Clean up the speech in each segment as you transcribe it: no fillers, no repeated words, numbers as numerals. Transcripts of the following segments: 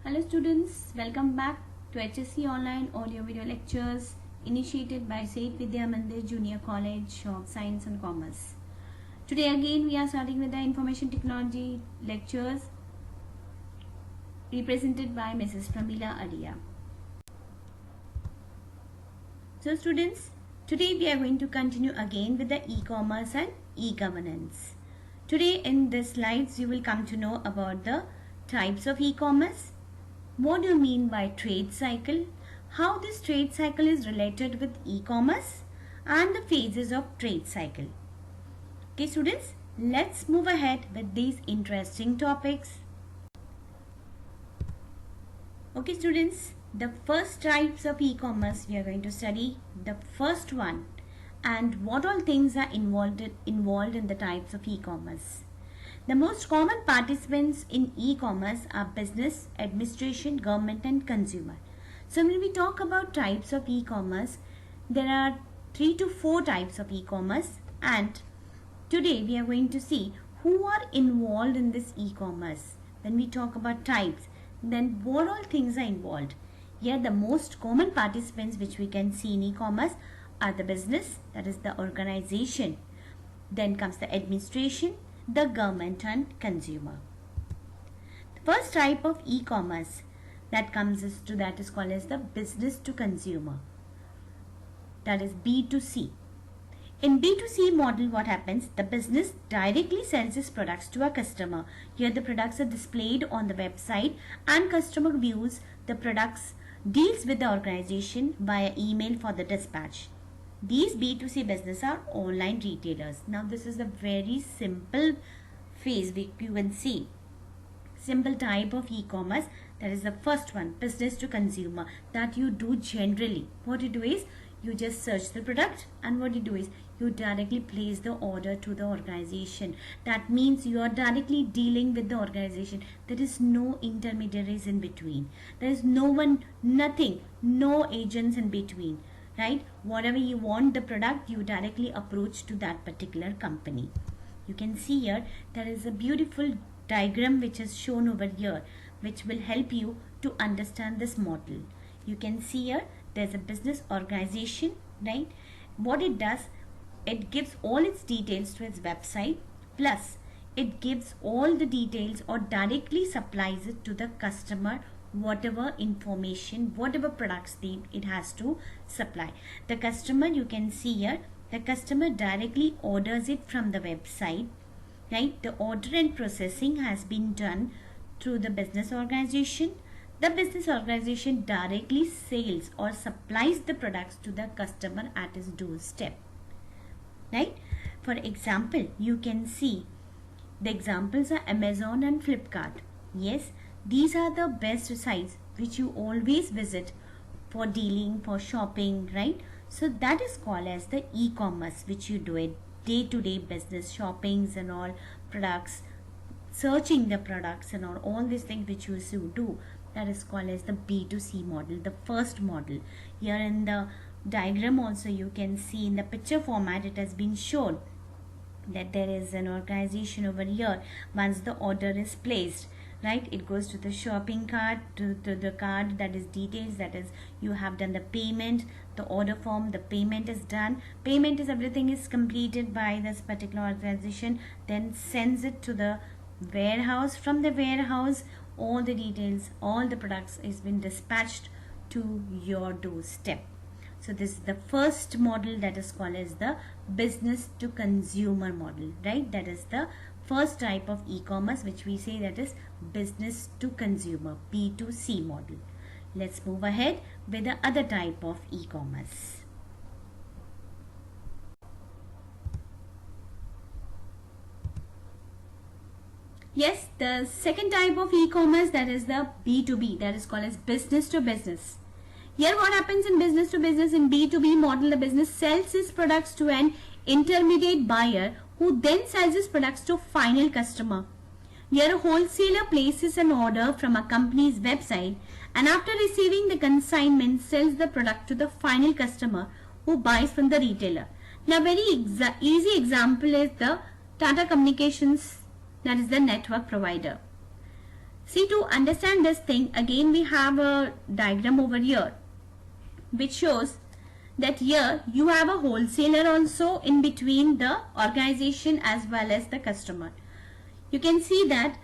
Hello students, welcome back to HSC Online Audio Video Lectures initiated by Saint Vidya Mandir Junior College of Science and Commerce. Today again we are starting with the Information Technology lectures represented by Mrs. Pramila Adia. So students, today we are going to continue again with the e-commerce and e-governance. Today in this slides you will come to know about the types of e-commerce. What do you mean by trade cycle? How this trade cycle is related with e-commerce and the phases of trade cycle. Okay students, let's move ahead with these interesting topics. Okay students, the first types of e-commerce we are going to study. The first one, and what all things are involved in the types of e-commerce. The most common participants in e-commerce are business, administration, government and consumer. So when we talk about types of e-commerce, there are 3 to 4 types of e-commerce, and today we are going to see who are involved in this e-commerce. When we talk about types, then what all things are involved. Here the most common participants which we can see in e-commerce are the business, that is the organization. Then comes the administration, the government and consumer. The first type of e-commerce that is called as the business to consumer, that is B2C. In B2C model, what happens? The business directly sells its products to a customer. Here the products are displayed on the website and customer views the products, deals with the organization via email for the dispatch. These B2C business are online retailers. Now this is a very simple phase you can see. Simple type of e-commerce, that is the first one, business to consumer, that you do generally. What you do is you just search the product, and what you do is you directly place the order to the organization. That means you are directly dealing with the organization. There is no intermediaries in between. There is no one, nothing, no agents in between. Right? Whatever you want the product, you directly approach to that particular company. You can see here there is a beautiful diagram which is shown over here, which will help you to understand this model. You can see here there's a business organization, right? What it does, it gives all its details to its website, plus it gives all the details or directly supplies it to the customer, whatever information, whatever products it has to supply. The customer, you can see here, the customer directly orders it from the website, right? The order and processing has been done through the business organization. The business organization directly sells or supplies the products to the customer at his doorstep, right? For example, you can see the examples are Amazon and Flipkart. Yes, these are the best sites which you always visit for dealing, for shopping, right? So that is called as the e-commerce, which you do it day-to-day business, shoppings and all, products, searching the products and all these things which you do. That is called as the B2C model, the first model. Here in the diagram also you can see in the picture format it has been shown that there is an organization over here. Once the order is placed, right, it goes to the shopping cart, to the card, that is details, that is you have done the payment, the order form, the payment is done, payment is everything is completed by this particular organization, then sends it to the warehouse. From the warehouse, all the details, all the products is been dispatched to your doorstep. So this is the first model, that is called as the business to consumer model, right? That is the first type of e-commerce which we say, that is business to consumer, B2C model. Let's move ahead with the other type of e-commerce. Yes, the second type of e-commerce, that is the B2B, that is called as business to business. Here what happens in business to business, in B2B model, the business sells its products to an intermediate buyer who then sells his products to final customer. Here a wholesaler places an order from a company's website and after receiving the consignment sells the product to the final customer who buys from the retailer. Now very easy example is the Tata Communications, that is the network provider. See, to understand this thing, again we have a diagram over here which shows that here you have a wholesaler also in between the organization as well as the customer. You can see that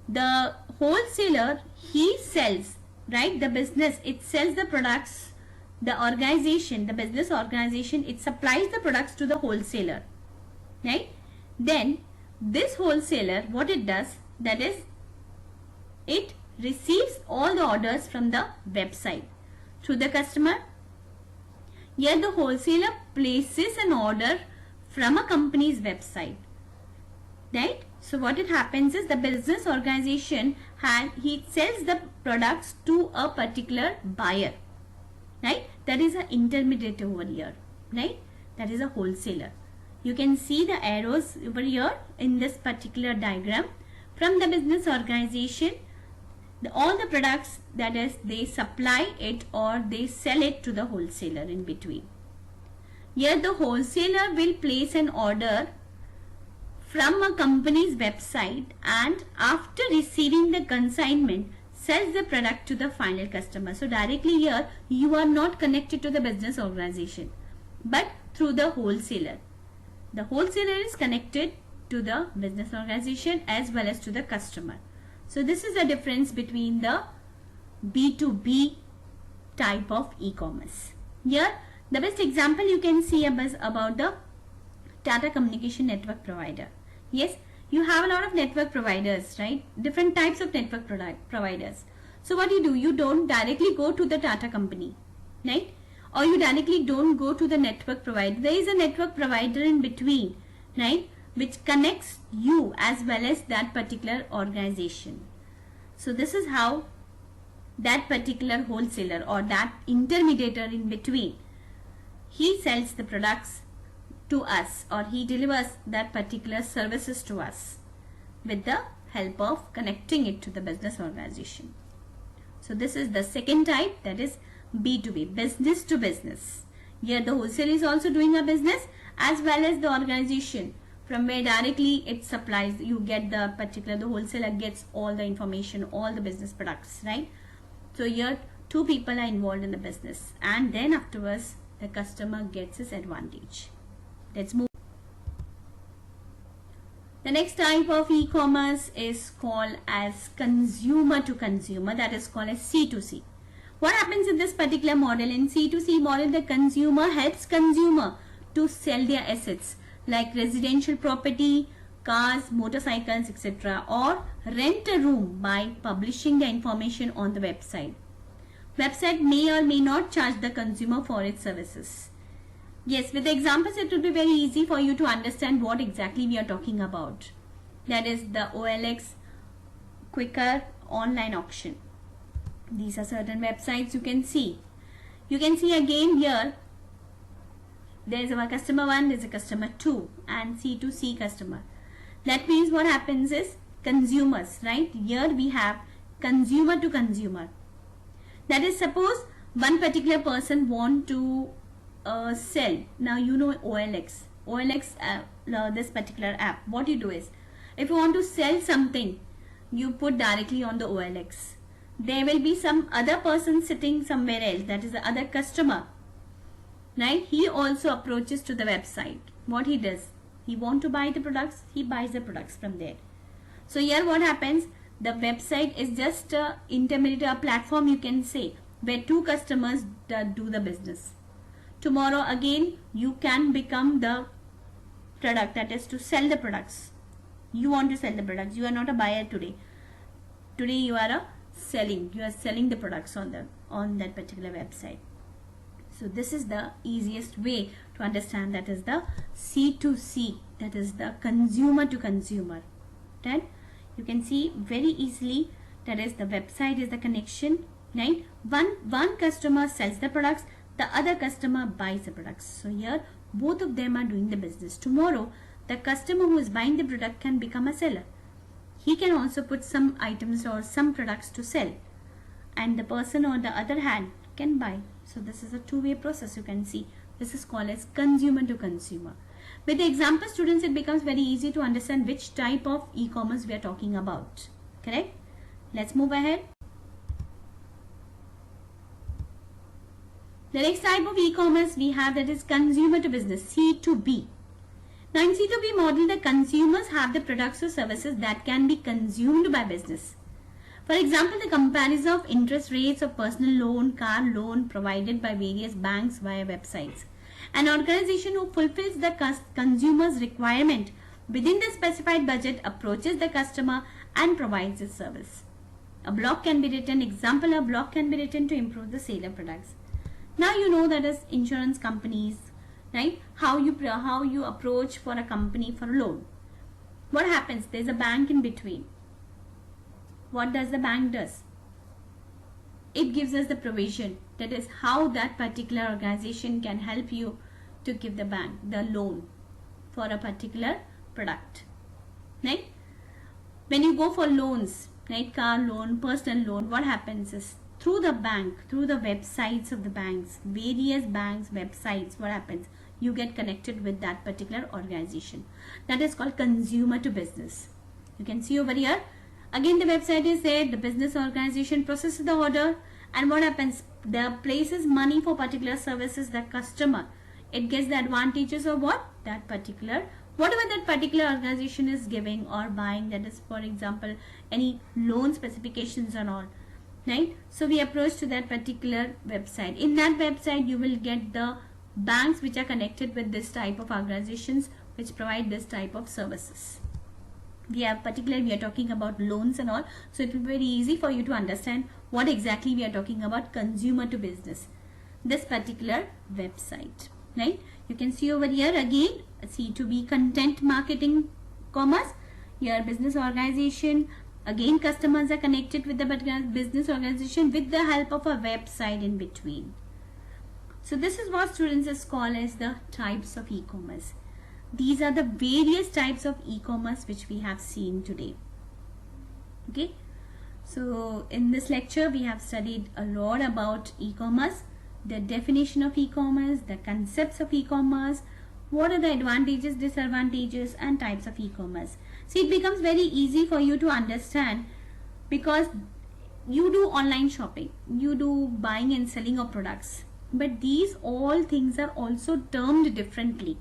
the wholesaler, he sells, right, the business, it sells the products, the organization, the business organization, it supplies the products to the wholesaler, right? Then this wholesaler, what it does, that is, it receives all the orders from the website through the customer. Here the wholesaler places an order from a company's website, right? So what it happens is the business organization he sells the products to a particular buyer, right? That is an intermediate over here, right? That is a wholesaler. You can see the arrows over here in this particular diagram. From the business organization, all the products, that is, they supply it or they sell it to the wholesaler in between. Here the wholesaler will place an order from a company's website and after receiving the consignment sells the product to the final customer. So directly here you are not connected to the business organization but through the wholesaler. The wholesaler is connected to the business organization as well as to the customer. So this is the difference between the B2B type of e-commerce. Here the best example you can see is about the Tata Communication Network Provider. Yes, you have a lot of network providers, right? Different types of network providers. So what you do, you don't directly go to the Tata company, right? Or you directly don't go to the network provider. There is a network provider in between, right? Which connects you as well as that particular organization. So this is how that particular wholesaler or that intermediator in between, he sells the products to us or he delivers that particular services to us with the help of connecting it to the business organization. So this is the second type, that is B2B, business to business. Here the wholesaler is also doing a business as well as the organization from where directly it supplies, you get the wholesaler gets all the information, all the business products, right? So here two people are involved in the business and then afterwards the customer gets his advantage. Let's move. The next type of e-commerce is called as consumer to consumer, that is called as C2C. What happens in this particular model? In C2C model, the consumer helps consumer to sell their assets like residential property, cars, motorcycles, etc. or rent a room by publishing the information on the website. Website may or may not charge the consumer for its services. Yes, with the examples it will be very easy for you to understand what exactly we are talking about. That is the OLX Quicker online auction. These are certain websites you can see. You can see again here there is a customer 1, there is a customer 2 and C2C customer. That means what happens is consumers, right? Here we have consumer to consumer. That is, suppose one particular person want to sell. Now you know OLX, this particular app. What you do is, if you want to sell something, you put directly on the OLX. There will be some other person sitting somewhere else, that is the other customer, right? He also approaches to the website. What he does, he want to buy the products, he buys the products from there. So here what happens, the website is just a intermediate, a platform you can say, where two customers do the business. Tomorrow again you can become the product, that is to sell the products. You want to sell the products, you are not a buyer today. Today you are selling the products on that particular website. So this is the easiest way to understand, that is the C2C, that is the consumer to consumer. Right? You can see very easily, that is the website is the connection, right? One customer sells the products, the other customer buys the products. So here both of them are doing the business. Tomorrow the customer who is buying the product can become a seller. He can also put some items or some products to sell, and the person on the other hand can buy. So this is a two-way process. You can see this is called as consumer to consumer. With the example, students, it becomes very easy to understand which type of e-commerce we are talking about. Correct? Let's move ahead. The next type of e-commerce we have, that is consumer to business, C2B. Now in C2B model, the consumers have the products or services that can be consumed by business. For example, the comparison of interest rates of personal loan, car loan provided by various banks via websites. An organization who fulfills the consumer's requirement within the specified budget approaches the customer and provides its service. A blog can be written, example, a blog can be written to improve the sale of products. Now you know that as insurance companies, right? How you approach for a company for a loan. What happens? There's a bank in between. What does the bank does? It gives us the provision. That is how that particular organization can help you to give the bank the loan for a particular product. Right? When you go for loans, right, car loan, personal loan, what happens is through the bank, through the websites of the banks, various banks websites, what happens? You get connected with that particular organization. That is called consumer to business. You can see over here. Again, the website is there. The business organization processes the order, and what happens? The places money for particular services. The customer, it gets the advantages of what? That particular, whatever that particular organization is giving or buying. That is, for example, any loan specifications and all. Right? So we approach to that particular website. In that website, you will get the banks which are connected with this type of organizations which provide this type of services. We are talking about loans and all, so it will be very easy for you to understand what exactly we are talking about, consumer to business, this particular website, right? You can see over here again, C2B, content marketing commerce. Your business organization, again customers are connected with the business organization with the help of a website in between. So this is what students is called as the types of e-commerce. These are the various types of e-commerce which we have seen today. Okay, so in this lecture we have studied a lot about e-commerce, the definition of e-commerce, the concepts of e-commerce, what are the advantages, disadvantages and types of e-commerce. See, it becomes very easy for you to understand because you do online shopping, you do buying and selling of products, but these all things are also termed differently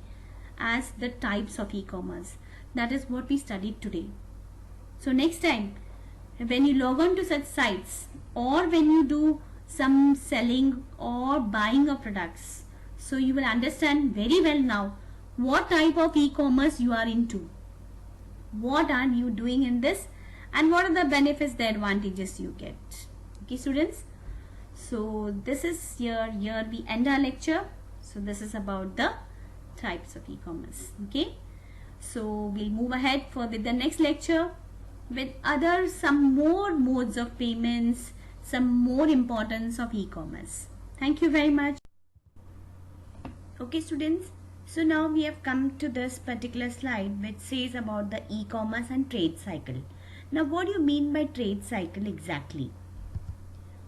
as the types of e-commerce. That is what we studied today. So next time when you log on to such sites or when you do some selling or buying of products, so you will understand very well now what type of e-commerce you are into, what are you doing in this, and what are the benefits, the advantages you get. Okay students, so this is here we end our lecture. So this is about the types of e-commerce. Okay, so we'll move ahead with the next lecture with some more modes of payments, some more importance of e-commerce. Thank you very much. Okay students, so now we have come to this particular slide which says about the e-commerce and trade cycle. Now what do you mean by trade cycle exactly?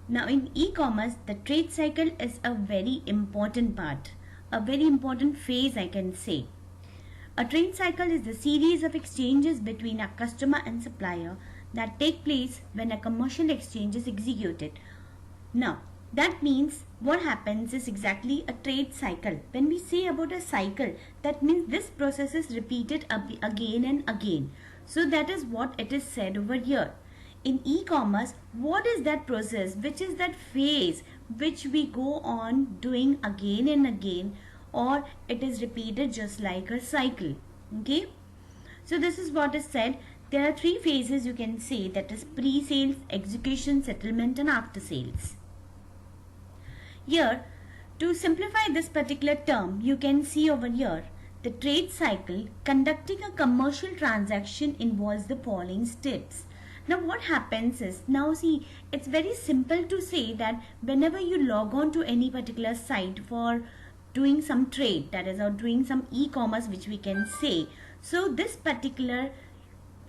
Now in e-commerce, the trade cycle is a very important part, a very important phase I can say. A trade cycle is the series of exchanges between a customer and supplier that take place when a commercial exchange is executed. Now that means what happens is exactly a trade cycle. When we say about a cycle, that means this process is repeated again and again. So that is what it is said over here. In e-commerce, what is that process, which is that phase which we go on doing again and again, or it is repeated just like a cycle. Okay, so this is what is said. There are three phases you can say, that is pre-sales, execution, settlement and after sales. Here, to simplify this particular term, you can see over here, the trade cycle, conducting a commercial transaction involves the following steps. Now what happens is, now see, it's very simple to say that whenever you log on to any particular site for doing some trade, that is, or doing some e-commerce which we can say, so this particular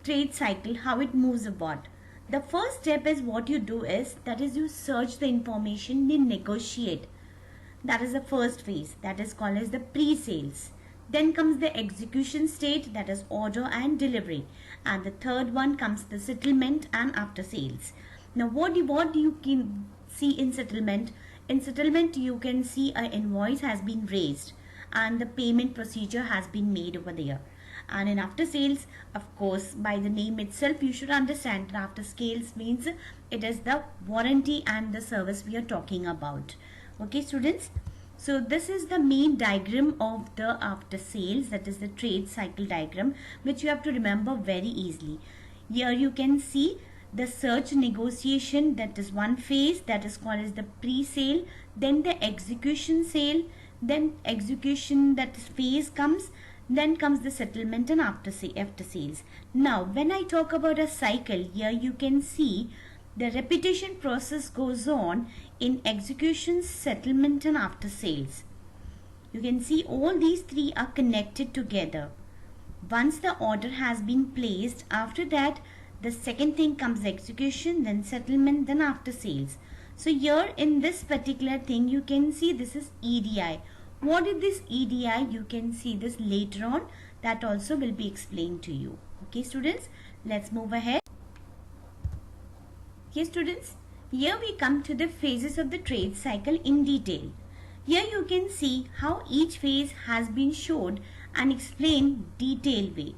trade cycle, how it moves about. The first step is what you do is, that is, you search the information, you negotiate. That is the first phase, that is called as the pre-sales. Then comes the execution state, that is order and delivery. And the third one comes the settlement and after sales. Now what you can see in settlement? In settlement you can see an invoice has been raised and the payment procedure has been made over there. And in after sales, of course, by the name itself you should understand that after sales means it is the warranty and the service we are talking about. Okay students, so this is the main diagram of the after sales, that is the trade cycle diagram, which you have to remember very easily. Here you can see the search negotiation, that is one phase, that is called as the pre-sale. Then the execution sale, then execution, that phase comes, then comes the settlement and after sales. Now when I talk about a cycle, here you can see the repetition process goes on in execution, settlement and after sales. You can see all these three are connected together. Once the order has been placed, after that the second thing comes execution, then settlement, then after sales. So here in this particular thing you can see this is EDI. What is this EDI? You can see this later on. That also will be explained to you. Okay students, let's move ahead. Okay students, here we come to the phases of the trade cycle in detail. Here you can see how each phase has been showed and explained detailed way.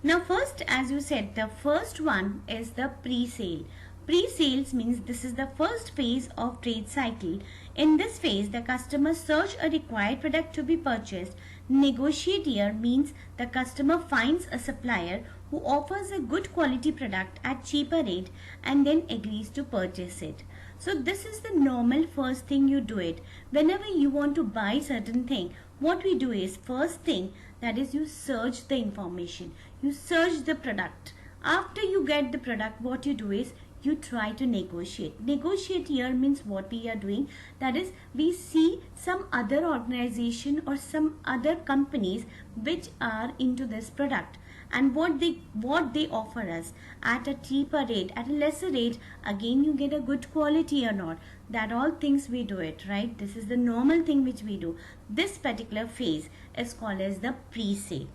Now first, as you said, the first one is the pre-sale. Pre-sales means this is the first phase of trade cycle. In this phase, the customer search a required product to be purchased. Negotiate here means the customer finds a supplier who offers a good quality product at cheaper rate and then agrees to purchase it. So this is the normal first thing you do it. Whenever you want to buy certain thing, what we do is first thing, that is you search the information. You search the product. After you get the product, what you do is you try to negotiate. Negotiate here means what we are doing, that is we see some other organization or some other companies which are into this product and what they offer us at a cheaper rate, at a lesser rate, again you get a good quality or not. That all things we do it, right? This is the normal thing which we do. This particular phase is called as the pre-sale.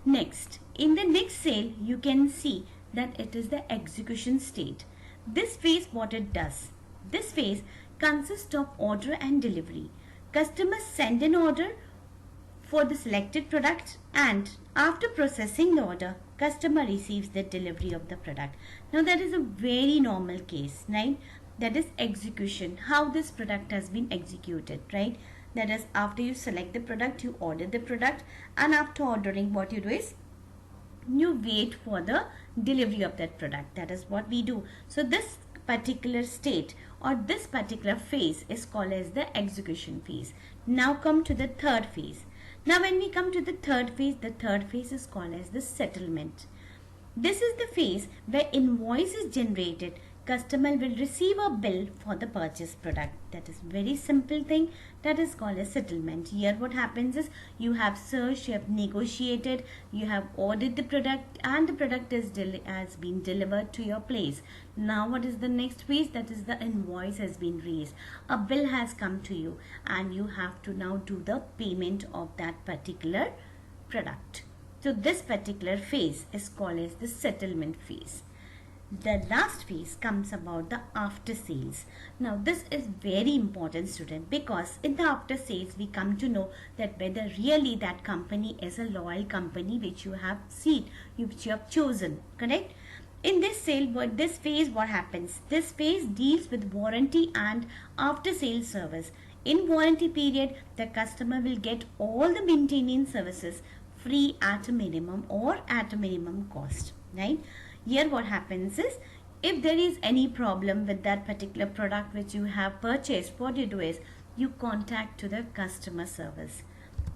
Next, in the next sale you can see that it is the execution state. This phase, what it does? This phase consists of order and delivery. Customers send an order for the selected product and after processing the order, customer receives the delivery of the product. Now that is a very normal case, right? That is execution, how this product has been executed, right? That is after you select the product, you order the product, and after ordering, what you do is you wait for the delivery of that product. That is what we do. So this particular state or this particular phase is called as the execution phase. Now come to the third phase. Now when we come to the third phase is called as the settlement. This is the phase where invoice is generated. Customer will receive a bill for the purchased product. That is very simple thing, that is called a settlement. Here what happens is you have searched, you have negotiated, you have ordered the product and the product has been delivered to your place. Now what is the next phase? That is the invoice has been raised. A bill has come to you and you have to now do the payment of that particular product. So this particular phase is called as the settlement phase. The last phase comes about the after sales. Now this is very important student, because in the after sales we come to know that whether really that company is a loyal company which you have seen, which you have chosen, correct? In this phase what happens? This phase deals with warranty and after sales service. In warranty period, the customer will get all the maintenance services free at a minimum or at a minimum cost, right? Here what happens is, if there is any problem with that particular product which you have purchased, what you do is you contact to the customer service.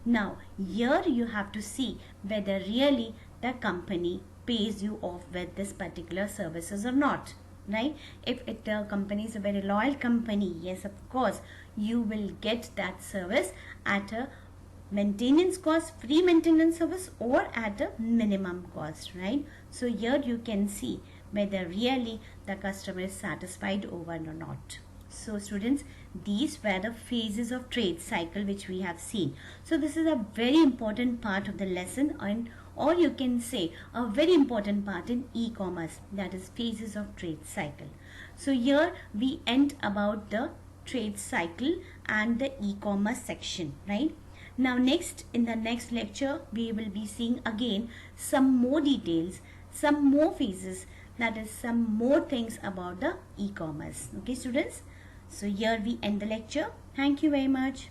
Now here you have to see whether really the company pays you off with this particular services or not, right? If the company is a very loyal company, yes, of course you will get that service at a maintenance cost, free maintenance service, or at a minimum cost, right? So here you can see whether really the customer is satisfied over or not. So students, these were the phases of trade cycle which we have seen. So this is a very important part of the lesson, and or you can say a very important part in e-commerce, that is phases of trade cycle. So here we end about the trade cycle and the e-commerce section, right? Now next, in the next lecture, we will be seeing again some more details, some more phases, that is some more things about the e-commerce. Okay students, so here we end the lecture. Thank you very much.